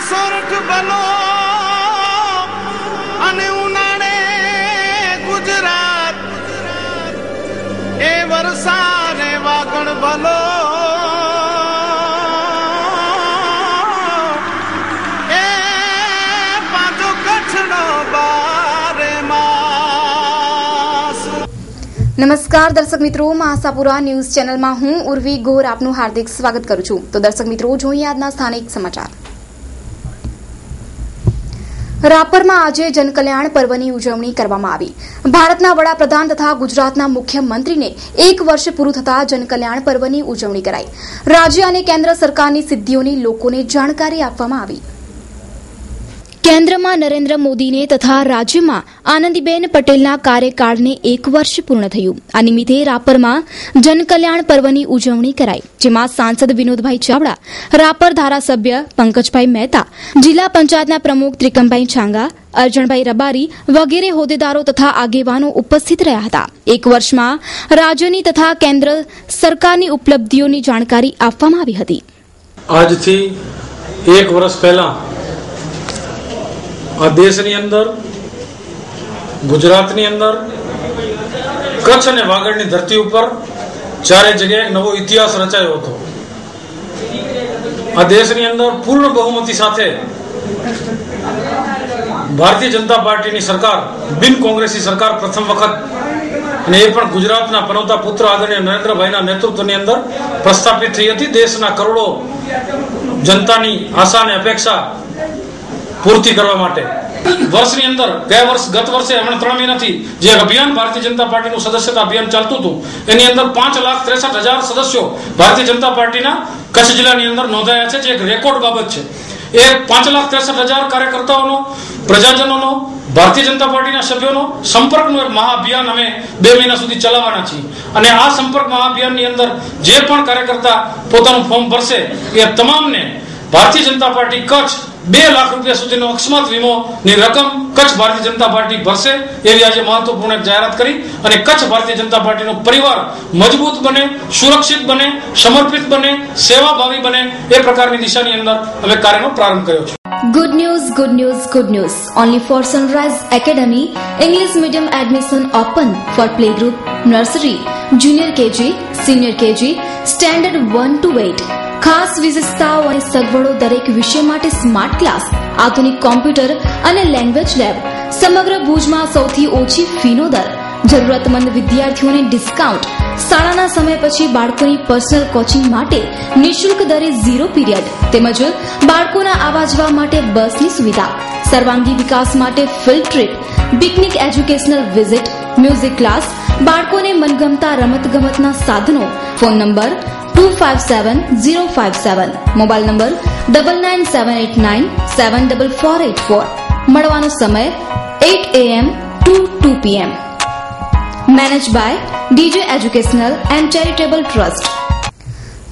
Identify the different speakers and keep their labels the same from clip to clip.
Speaker 1: સોરઠ બલો અને ઉનાળે ગુજરાત એ વરસાદ વાગણ બલો એ પાછો કચ્છનો બારે માસ।
Speaker 2: નમસ્કાર દર્શક મિત્રો, આશાપુરા ન્યૂઝ ચેનલમાં હું ઉર્વી ગોર આપનું હાર્દિક સ્વાગત કરું છું। તો દર્શક મિત્રો, જોઈએ આજના સ્થાનિક સમાચાર। રાપરમાં આજે જનકલ્યાણ પર્વની ઉજવણી કરવામાં આવી। ભારતના વડાપ્રધાન તથા ગુજરાતના મુખ્યમંત્રીને 1 વર્ષ પૂરું થતા જનકલ્યાણ પર્વની ઉજવણી કરાઈ। રાજ્ય અને કેન્દ્ર સરકારની સિદ્ધિઓની લોકોને જાણકારી આપવામાં આવી। કેન્દ્રમાં નરેન્દ્ર મોદીને તથા રાજ્યમાં આનંદીબેન પટેલના કાર્યકાળને 1 વર્ષ પૂર્ણ થયું। આ નિમિત્તે રાપરમાં જનકલ્યાણ પર્વની ઉજવણી કરાઈ, જેમાં સાંસદ વિનોદભાઈ ચાવડા, રાપર ધારાસભ્ય પંકજભાઈ મહેતા, જિલ્લા પંચાયતના પ્રમુખ ત્રિકમભાઈ છાંગા, અર્જણભાઈ રબારી વગેરે હોદ્દેદારો તથા આગેવાનો ઉપસ્થિત રહ્યા હતા। 1 વર્ષમાં રાજ્યની તથા કેન્દ્ર સરકારની ઉપલબ્ધિઓની જાણકારી આપવામાં આવી હતી।
Speaker 3: આજથી 1 વર્ષ પહેલા આ દેશની અંદર, ગુજરાતની અંદર, કચ્છ અને વાગડની ધરતી ઉપર ચારે જગ્યાએ નવો ઇતિહાસ રચાયો હતો। આ દેશની અંદર પૂર્ણ બહુમતી સાથે ભારતીય જનતા પાર્ટીની સરકાર, બિન કોંગ્રેસી સરકાર પ્રથમ વખત, અને એ પણ ગુજરાતના પનોતા પુત્ર આદરણીય નરેન્દ્રભાઈના નેતૃત્વની અંદર પ્રસ્થાપિત થઈ હતી। દેશના કરોડો જનતાની આશા અને અપેક્ષા પૂર્તિ કરવા માટે વર્ષની અંદર ગત વર્ષે હમણાં 3 મહિનાથી જે અભિયાન ભારતીય જનતા પાર્ટીનું સદસ્યતા અભિયાન ચાલતું હતું, એની અંદર 5,63,000 સદસ્યો ભારતીય જનતા પાર્ટીના કચ્છ જિલ્લાની અંદર નોંધાયા છે, જે એક રેકોર્ડ બાબત છે। એ 5,63,000 કાર્યકર્તાઓનો, પ્રજાજનોનો, ભારતીય જનતા પાર્ટીના સભ્યોનો સંપર્કનું એક મહાઅભિયાન અમે 2 મહિના સુધી ચલાવવાના છીએ। અને આ સંપર્ક મહાઅભિયાનની અંદર જે પણ કાર્યકર્તા પોતાનું ફોર્મ ભરશે એ તમામને ભારતીય જનતા પાર્ટી કચ્છ 2 લાખ રૂપિયા સુધીનો અકસ્માત વીમોની રકમ કચ્છ ભારતીય જનતા પાર્ટી ભરશે, એવી આજે મહત્વપૂર્ણ એક જાહેરાત કરી। અને કચ્છ ભારતીય જનતા પાર્ટીનો પરિવાર મજબૂત બને, સુરક્ષિત બને, સમર્પિત બને, સેવાભાવી બને, એ પ્રકારની દિશાની અંદર અમે કાર્યનો પ્રારંભ કર્યો છે।
Speaker 2: Good news, good news, good news. Only for Sunrise Academy, English medium admission open for playgroup, nursery, junior KG, senior KG, standard 1 to 8. ખાસ વિશેષતાઓ અને સગવડો દરેક વિષય માટે સ્માર્ટ ક્લાસ, આધુનિક કોમ્પ્યુટર અને લેંગ્વેજ લેબ, સમગ્ર ભુજમાં સૌથી ઓછી ફીનો દર, જરૂરતમંદ વિદ્યાર્થીઓને ડિસ્કાઉન્ટ, શાળાના સમય પછી બાળકોની પર્સનલ કોચિંગ માટે નિઃશુલ્ક દરે 0 પીરિયડ, તેમજ બાળકોના આવવા જવા માટે બસની સુવિધા, સર્વાંગી વિકાસ માટે field trip, picnic, educational visit, music class, બાળકોને મનગમતા રમતગમતના સાધનો। Phone number 257057, mobile number 9978974484। મળવાનો સમય 8 AM to 2 PM। Manage by DJ educational and charitable trust.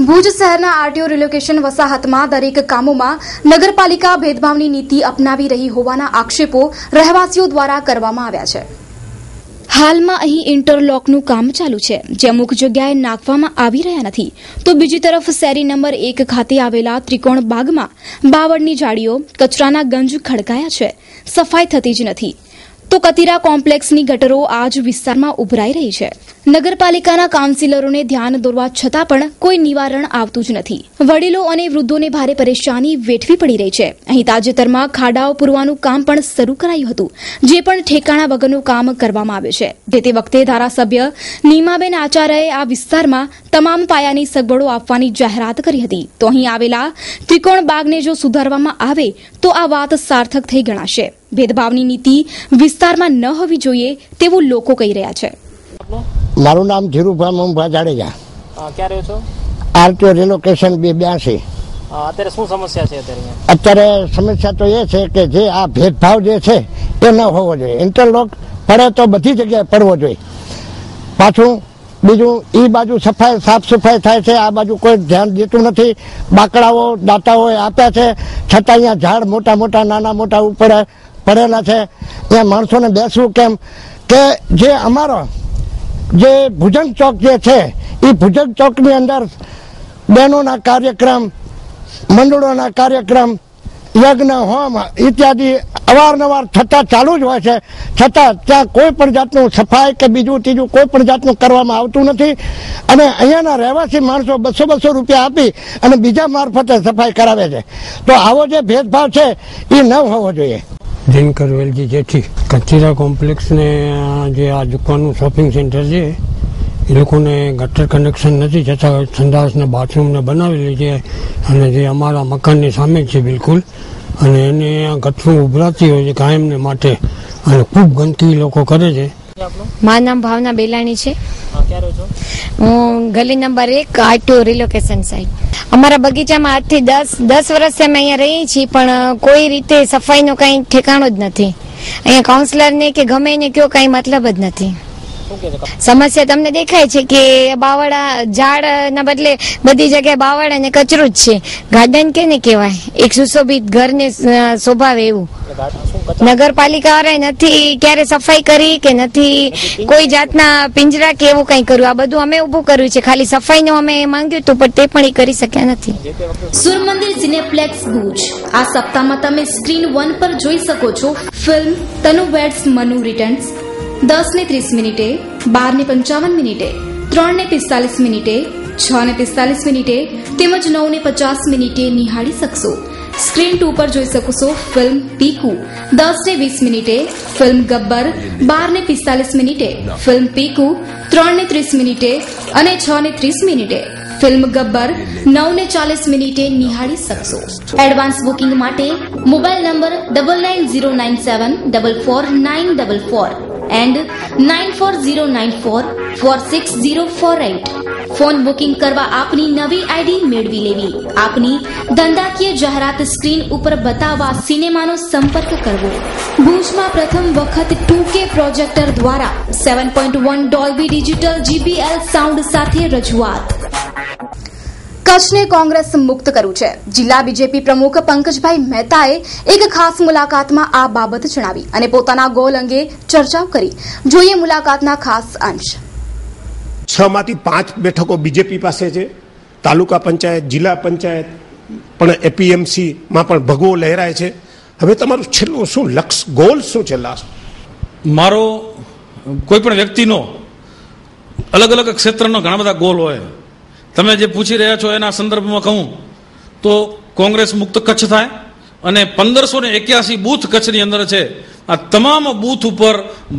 Speaker 2: Bhuj શહેરના આરટીઓ રિલોકેશન વસાહતમાં દરેક કામોમાં નગરપાલિકા ભેદભાવની નીતિ અપનાવી રહી હોવાના આક્ષેપો રહેવાસીઓ દ્વારા કરવામાં આવ્યા છે। હાલમાં અહીં ઇન્ટરલોકનું કામ ચાલુ છે, જે અમુક જગ્યાએ નાખવામાં આવી રહ્યા નથી, તો બીજી તરફ શેરી નંબર 1 ખાતે આવેલા ત્રિકોણ બાગમાં બાવળની જાળીઓ, કચરાના ગંજ ખડકાયા છે, સફાઈ થતી જ નથી, તો કતીરા કોમ્પ્લેક્સની ગટરો આ જ વિસ્તારમાં ઉભરાઈ રહી છે। નગરપાલિકાના કાઉન્સિલરોને ધ્યાન દોરવા છતાં પણ કોઈ નિવારણ આવતું જ નથી। વડીલો અને વૃદ્ધોને ભારે પરેશાની વેઠવી પડી રહી છે। અહીં તાજેતરમાં ખાડાઓ પૂરવાનું કામ પણ શરૂ કરાયું હતું, જે પણ ઠેકાણા વગરનું કામ કરવામાં આવ્યું છે। જે તે વખતે ધારાસભ્ય નીમાબેન આચાર્યએ આ વિસ્તારમાં તમામ પાયાની સગવડો આપવાની જાહેરાત કરી હતી, તો અહીં આવેલા ત્રિકોણ બાગને જો સુધારવામાં આવે તો આ વાત સાર્થક થઈ ગણાશે। ભેદભાવની નીતિ વિસ્તારમાં ન હોવી જોઈએ તેવું લોકો કહી રહ્યા છે।
Speaker 4: મારું નામ ધીરુભાઈ મોહનભાઈ જાડેજા।
Speaker 5: ક્યાં રહ્યો છો?
Speaker 4: RTO relocation 82।
Speaker 5: અત્યારે શું સમસ્યા છે?
Speaker 4: અત્યારે સમસ્યા તો એ છે કે જે આ ભેદભાવ જે છે એ ન હોવો જોઈએ। ઇન્ટરલોક પડે તો બધી જગ્યાએ પડવો જોઈએ। પાછું બીજું એ બાજુ સફાઈ, સાફ સફાઈ થાય છે, આ બાજુ કોઈ ધ્યાન દેતું નથી। બાકડાઓ, દાતાઓ આપ્યા છે, છતાં અહીંયા ઝાડ મોટા મોટા, નાના મોટા ઉપર પડેલા છે। ત્યાં માણસોને બેસવું કેમ? કે જે અમારો જે ભુજંગ ચોક જે છે એ ભુજંગ ચોકની અંદર બહેનોના કાર્યક્રમ, મંડળોના કાર્યક્રમ, યજ્ઞ હોમ ઇત્યાદિ અવારનવાર થતા ચાલુ જ હોય છે, છતાં ત્યાં કોઈ પણ જાતનું સફાઈ કે બીજું ત્રીજું કોઈ પણ જાતનું કરવામાં આવતું નથી. અને અહીંયાના રહેવાસી માણસો 200 રૂપિયા આપી અને બીજા મારફતે સફાઈ કરાવે છે. તો આવો જે ભેદભાવ છે એ ન હોવો જોઈએ.
Speaker 6: દિનકર વેલજી જેઠી, કચેરા કોમ્પ્લેક્સને જે આ દુકાનનું શોપિંગ સેન્ટર છે એ લોકોને ગટર કનેક્શન નથી, છતાં સંડાસને બાથરૂમને બનાવેલી છે અને જે અમારા મકાનની સામે છે બિલકુલ, અને એને ગટરું ઉભરાતી હોય છે કાયમને માટે અને ખૂબ ગંદકી લોકો કરે છે.
Speaker 7: મારું નામ ભાવના બેલાણી છે.
Speaker 5: ક્યાં રહો છો?
Speaker 7: હું ગલી નંબર 1 R2 રિલોકેશન સાઇડ. અમારા બગીચામાં 8 થી 10 વર્ષથી અમે અહીંયા રહીએ છીએ, પણ કોઈ રીતે સફાઈનો કઈ ઠેકાણો જ નથી. અહીંયા કાઉન્સિલરને કે ગમે એને કયો કઈ મતલબ જ નથી. સમસ્યા તમને દેખાય છે કે બાવળા ઝાડના બદલે બધી જગ્યાએ બાવળ અને કચરો જ છે. ગાર્ડન કે ને કહેવાય, એક સુશોભિત ઘરને શોભાવે એવું. નગરપાલિકા વાળાએ નથી ક્યારે સફાઈ કરી કે નથી કોઈ જાતના પિંજરા કે એવું કઈ કર્યું. આ બધું અમે ઉભું કર્યું છે, ખાલી સફાઈનું અમે માંગ્યું હતું પણ તે પણ એ કરી શક્યા નથી.
Speaker 2: સૂર્યમંદિર સિનેપ્લેક્સ ભુજ આ સપ્તાહમાં તમે સ્ક્રીન 1 પર જોઈ શકો છો ફિલ્મ તનુ વેડ્સ મનુ રિટર્ન્સ 10:30 મિનિટે, 12:55 મિનિટે, 3:45 મિનિટે, 6:45 મિનિટે તેમજ 9:50 મિનિટે નિહાળી શકશો. સ્ક્રીન 2 પર જોઈ શકશો ફિલ્મ પીકુ 10:20 મિનિટે, ફિલ્મ ગબ્બર 12:45 મિનિટે, ફિલ્મ પીકુ 3:30 મિનિટે અને 6:30 મિનિટે, ફિલ્મ ગબ્બર 9:40 મિનિટે નિહાળી શકશો. એડવાન્સ બુકિંગ માટે mobile number 9909744944 and 9409446048. Phone booking કરવા આપની નવી આઈડી મેળવી લેવી. આપની ધંધાકીય જાહેરાત સ્ક્રીન ઉપર બતાવવા સિનેમાનો સંપર્ક કરવો. ભુજમાં પ્રથમ વખત 2K પ્રોજેક્ટર દ્વારા 7.1 ડોલ્બી ડિજિટલ JBL સાઉન્ડ સાથે રજૂઆત. કચ્છને કોંગ્રેસ મુક્ત કર્યું છે. જિલ્લા બીજેપી પ્રમુખ પંકજભાઈ મહેતાએ એક ખાસ મુલાકાતમાં આ બાબત જણાવી અને પોતાના ગોલ અંગે ચર્ચાઓ કરી. જોઈએ મુલાકાતના ખાસ અંશ.
Speaker 8: 6 માંથી 5 બેઠકો બીજેપી પાસે છે. તાલુકા પંચાયત, જિલ્લા પંચાયત પણ APMC માં પણ ભગવો લહેરાય છે. હવે તમારું છેલ્લું શું લક્ષ્ય, ગોલ શું છે? લાસ્ટ
Speaker 3: મારો કોઈ પણ વ્યક્તિનો અલગ અલગ ક્ષેત્રનો ઘણા બધા ગોલ હોય. તમે જે પૂછી રહ્યા છો એના સંદર્ભમાં કહું તો કોંગ્રેસ મુક્ત કચ્છ થાય અને 1581 બૂથ કચ્છની અંદર છે. આ તમામ બૂથ ઉપર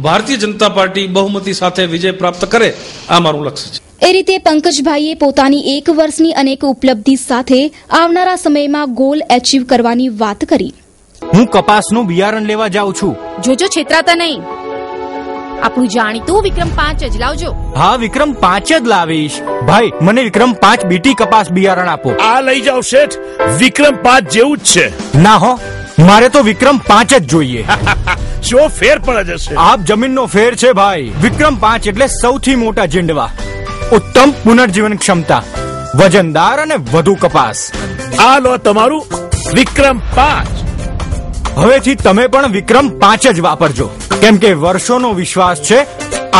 Speaker 3: ભારતીય જનતા પાર્ટી બહુમતી સાથે વિજય પ્રાપ્ત કરે, આ મારું લક્ષ્ય છે.
Speaker 2: એ રીતે પંકજભાઈએ પોતાની 1 વર્ષની અનેક ઉપલબ્ધિ સાથે આવનારા સમયમાં ગોલ એચીવ કરવાની વાત કરી.
Speaker 9: હું કપાસનું બિયારણ લેવા જાઉં છું.
Speaker 10: જોજો છેતરાતા નહીં. આપણું જાણીતું વિક્રમ 5 જ લાવજો.
Speaker 9: હા, વિક્રમ 5 જ લાવીશ. ભાઈ, મને વિક્રમ 5 BT કપાસ બિયારણ આપો.
Speaker 11: આ લઈ જાઓ શેઠ, વિક્રમ 5 જેવું જ છે.
Speaker 9: ના હો, મારે તો વિક્રમ 5 જ જોઈએ.
Speaker 11: જો ફેર પડે જશે.
Speaker 9: આપ જમીનનો ફેર છે ભાઈ. વિક્રમ 5 એટલે સૌથી મોટા જીંડવા, ઉત્તમ પુનર્જીવન ક્ષમતા, વજનદાર અને વધુ કપાસ.
Speaker 11: આ લો તમારું વિક્રમ 5.
Speaker 9: હવેથી તમે પણ વિક્રમ 5 જ વાપરજો, કેમ કે વર્ષોનો વિશ્વાસ છે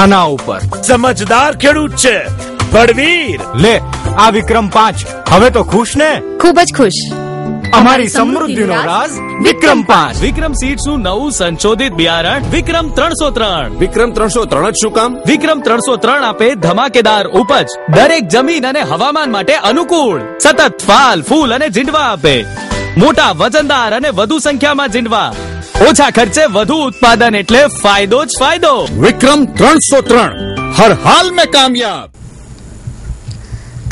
Speaker 9: આના ઉપર.
Speaker 11: સમજદાર ખેડૂત છે બળવીર.
Speaker 9: લે આ વિક્રમ 5. હવે તો ખુશ ને?
Speaker 10: ખૂબ જ ખુશ.
Speaker 9: અમારી સમૃદ્ધિનો રાજ વિક્રમ 5.
Speaker 12: વિક્રમ સીડ્સનું નવું સંશોધિત બિયારણ વિક્રમ 303.
Speaker 11: વિક્રમ 303 જ શું કામ?
Speaker 12: વિક્રમ 303 આપે ધમાકેદાર ઉપજ, દરેક જમીન અને હવામાન માટે અનુકૂળ, સતત ફાલ ફૂલ અને જીંડવા આપે, મોટા વજનદાર અને વધુ સંખ્યામાં જીંડવા, ઓછા ખર્ચે વધુ ઉત્પાદન એટલે ફાયદો જ ફાયદો.
Speaker 11: વિક્રમ 303 હર હાલ में कामयाब.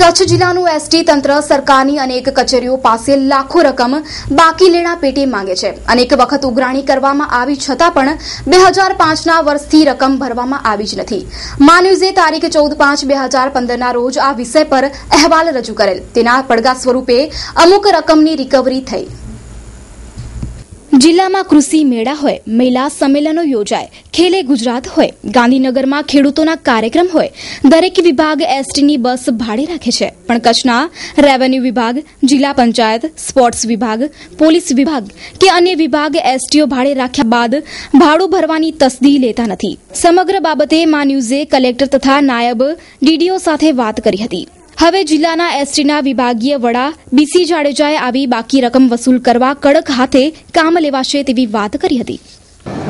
Speaker 2: કચ્છ જિલ્લાનું એસટી તંત્ર સરકારની અનેક કચેરીઓ પાસે લાખો રકમ બાકી લેણા પેટે માંગે છે. અનેક વખત ઉઘરાણી કરવામાં આવી છતાં પણ 2005ના વર્ષથી રકમ ભરવામાં આવી જ નથી. માન્યુઝે તારીખ 14/5/2015ના રોજ આ વિષય પર અહેવાલ રજૂ કરેલ. તેના પડઘા સ્વરૂપે અમુક રકમની રિકવરી થઈ. જિલ્લામાં કૃષિ મેળા હોય, મહિલા સંમેલનો યોજાય, ખેલે ગુજરાત હોય, ગાંધીનગરમાં ખેડૂતોના કાર્યક્રમ હોય, દરેક વિભાગ એસટીની બસ ભાડે રાખે છે. પણ કચ્છના રેવન્યુ વિભાગ, જિલ્લા પંચાયત, સ્પોર્ટ્સ વિભાગ, પોલીસ વિભાગ કે અન્ય વિભાગ એસટીઓ ભાડે રાખ્યા બાદ ભાડું ભરવાની તસદી લેતા નથી. સમગ્ર બાબતે મા ન્યૂઝે કલેક્ટર તથા નાયબ ડીડીઓ સાથે વાત કરી હતી. હવે જિલ્લાના એસટીના વિભાગીય વડા બીસી જાડેજાએ આવી બાકી રકમ વસૂલ કરવા કડક હાથે કામ લેવાશે તેવી વાત કરી હતી.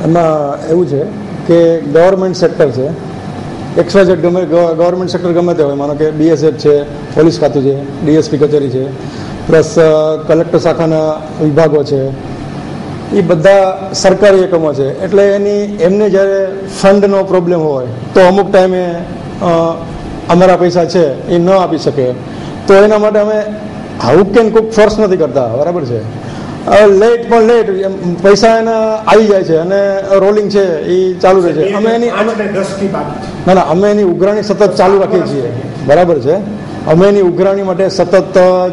Speaker 13: એમાં એવું છે કે ગવર્મેન્ટ સેક્ટર છે, XYZ ગવર્મેન્ટ સેક્ટર ગમે તે હોય, માનો કે BSF છે, પોલીસ ખાતું છે, DSP કચેરી છે, પ્લસ કલેક્ટર શાખાના વિભાગો છે, એ બધા સરકારી એકમો છે. એટલે એમને જ્યારે ફંડનો પ્રોબ્લેમ હોય તો અમુક ટાઈમે અમારા પૈસા છે એ ન આપી શકે, તો એના માટે અમે હાઉ કેન કુક ફોર્સ નથી કરતા. બરાબર છે, લેટ પણ લેટ પૈસા એના આવી જાય છે અને રોલિંગ છે એ ચાલુ રહે છે. અમે એની ઉઘરાણી સતત ચાલુ રાખીએ છીએ. બરાબર છે, અમે એની ઉઘરાણી માટે સતત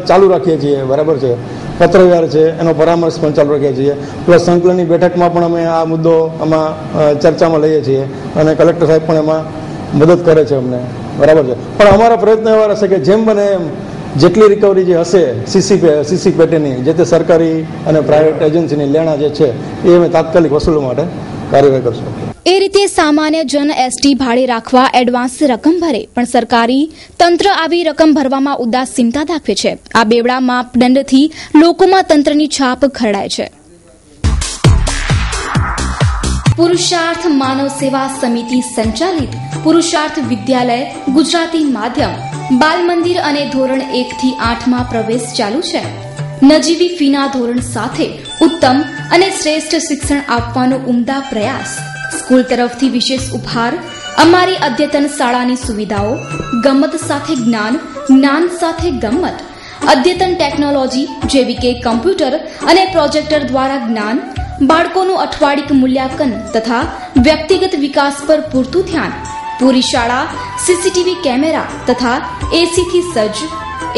Speaker 13: ચાલુ રાખીએ છીએ. બરાબર છે, પત્રવ્યવહાર છે એનો પરામર્શ પણ ચાલુ રાખીએ છીએ. પ્લસ સંકલનની બેઠકમાં પણ અમે આ મુદ્દો આમાં ચર્ચામાં લઈએ છીએ અને કલેક્ટર સાહેબ પણ એમાં મદદ કરે છે અમને. બરાબર છે, પણ અમારો પ્રયત્ન એવા રહેશે કે જેમ બને એમ જેટલી રિકવરી જે હશે સીસી પેટેની જે તે સરકારી અને પ્રાઇવેટ એજન્સીની લેણા જે છે એ અમે તાત્કાલિક વસૂલવા માટે કાર્યવાહી કરશું.
Speaker 2: એ રીતે સામાન્ય જન એસટી ભાડે રાખવા એડવાન્સ રકમ ભરે, પણ સરકારી તંત્ર આવી રકમ ભરવામાં ઉદાસીનતા દાખવે છે. આ બેવડા માપદંડથી લોકોમાં તંત્રની છાપ ખરડાય છે. પુરુષાર્થ માનવ સેવા સમિતિ સંચાલિત પુરુષાર્થ વિદ્યાલય ગુજરાતી માધ્યમ બાલ મંદિર અને ધોરણ 1 થી 8 માં પ્રવેશ ચાલુ છે. નજીવી ફીના ધોરણ સાથે ઉત્તમ અને શ્રેષ્ઠ શિક્ષણ આપવાનો ઉમદા પ્રયાસ. સ્કૂલ તરફથી વિશેષ ઉપહાર, અમારી અદ્યતન શાળાની સુવિધાઓ, ગમત સાથે જ્ઞાન, જ્ઞાન સાથે ગમત, અદ્યતન ટેકનોલોજી જેવી કે કમ્પ્યુટર અને પ્રોજેક્ટર દ્વારા જ્ઞાન, બાળકોનું અઠવાડિક મૂલ્યાંકન તથા વ્યક્તિગત વિકાસ પર પૂરતું ધ્યાન. પૂરી શાળા સીસીટીવી કેમેરા તથા એસીથી સજ્જ.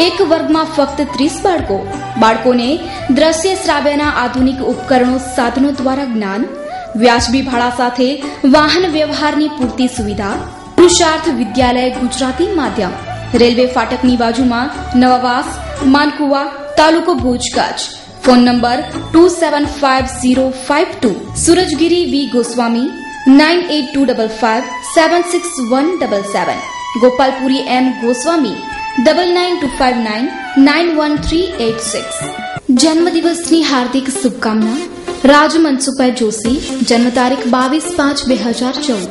Speaker 2: એક વર્ગમાં ફક્ત 30 બાળકોને દ્રશ્ય શ્રાવ્યના આધુનિક ઉપકરણો સાધનો દ્વારા જ્ઞાન, વ્યાજબી ભાડા સાથે વાહન વ્યવહારની પૂરતી સુવિધા. પુરુષાર્થ વિદ્યાલય ગુજરાતી માધ્યમ, રેલવે ફાટકની બાજુમાં, નવાવાસ, માનકુવા, તાલુકો Bhuj, Kutch. Phone number 275052. Surajgiri V Goswami 9825576177. Gopalpuri M Goswami 9925991386. જન્મદિવસની હાર્દિક શુભકામના. રાજ મનસુખભાઈ જોશી, જન્મ તારીખ 22/5/2014.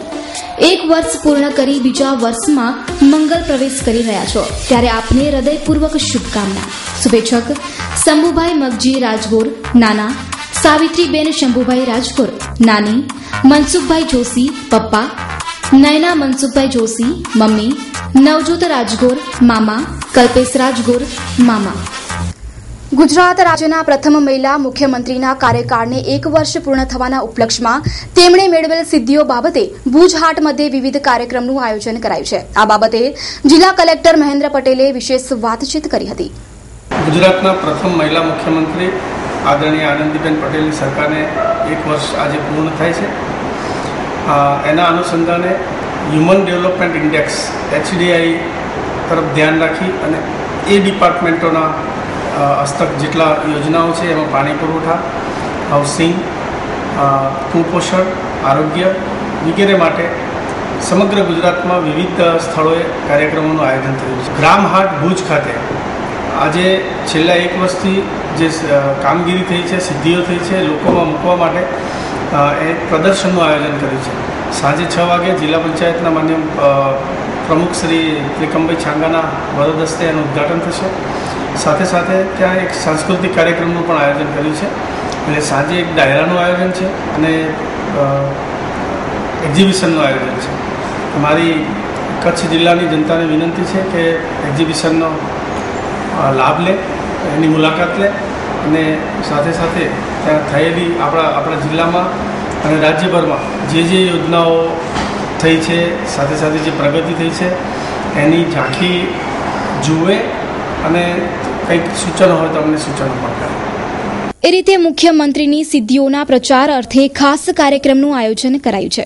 Speaker 2: 1 વર્ષ પૂર્ણ કરી બીજા વર્ષમાં મંગલ પ્રવેશ કરી રહ્યા છો, ત્યારે આપને હૃદયપૂર્વક શુભકામના. શુભેચ્છક શંભુભાઈ મગજી રાજગોર નાના, સાવિત્રીબેન શંભુભાઈ રાજગોર નાની, મનસુખભાઈ જોશી પપ્પા, નયના મનસુખભાઈ જોશી મમ્મી, નવજોત રાજગોર મામા, કલ્પેશ રાજગોર મામા. ગુજરાત રાજ્યના પ્રથમ મહિલા મુખ્યમંત્રીના કાર્યકાળને 1 વર્ષ પૂર્ણ થવાના ઉપલક્ષમાં તેમણે મેળવેલ સિદ્ધિઓ બાબતે ભુજ હાટ મધ્યે વિવિધ કાર્યક્રમનું આયોજન કરાયું છે. આ બાબતે જિલ્લા કલેક્ટર મહેન્દ્ર પટેલે વિશેષ વાતચીત કરી હતી.
Speaker 14: ગુજરાતના પ્રથમ મહિલા મુખ્યમંત્રી આદરણીય આનંદીબેન પટેલની સરકારને 1 વર્ષ આજે પૂર્ણ થાય છે. એના અનુસંધાને હ્યુમન ડેવલપમેન્ટ ઇન્ડેક્સ HDI તરફ ધ્યાન રાખી અને એ ડિપાર્ટમેન્ટોના હસ્તક જેટલા યોજનાઓ છે એમાં પાણી પુરવઠા, હાઉસિંગ, કુપોષણ, આરોગ્ય વગેરે માટે સમગ્ર ગુજરાતમાં વિવિધ સ્થળોએ કાર્યક્રમોનું આયોજન થયું છે. ગ્રામ હાટ ભુજ ખાતે આજે છેલ્લા 1 વર્ષથી જે કામગીરી થઈ છે, સિદ્ધિઓ થઈ છે, લોકોમાં મૂકવા માટે એક પ્રદર્શનનું આયોજન કર્યું છે. સાંજે 6 વાગે જિલ્લા પંચાયતના માન્ય પ્રમુખ શ્રી ત્રિકમભાઈ છાંગાના વરદ હસ્તે એનું ઉદ્ઘાટન થશે. સાથે સાથે ત્યાં એક સાંસ્કૃતિક કાર્યક્રમનું પણ આયોજન કર્યું છે. એટલે સાંજે એક ડાયરાનું આયોજન છે અને એક્ઝિબિશનનું આયોજન છે. મારી કચ્છ જિલ્લાની જનતાને વિનંતી છે કે એક્ઝિબિશનનો લાભ લે, એની મુલાકાત લે અને સાથે સાથે ત્યાં થયેલી આપણા જિલ્લામાં અને રાજ્યભરમાં જે યોજનાઓ થઈ છે, સાથે સાથે જે પ્રગતિ થઈ છે એની ઝાંખી જુએ અને કંઈક સૂચનો હોય તો અમને સૂચનો પણ કરે.
Speaker 2: એ રીતે મુખ્યમંત્રીની સિદ્ધિઓના પ્રચાર અર્થે ખાસ કાર્યક્રમનું આયોજન કરાયું છે.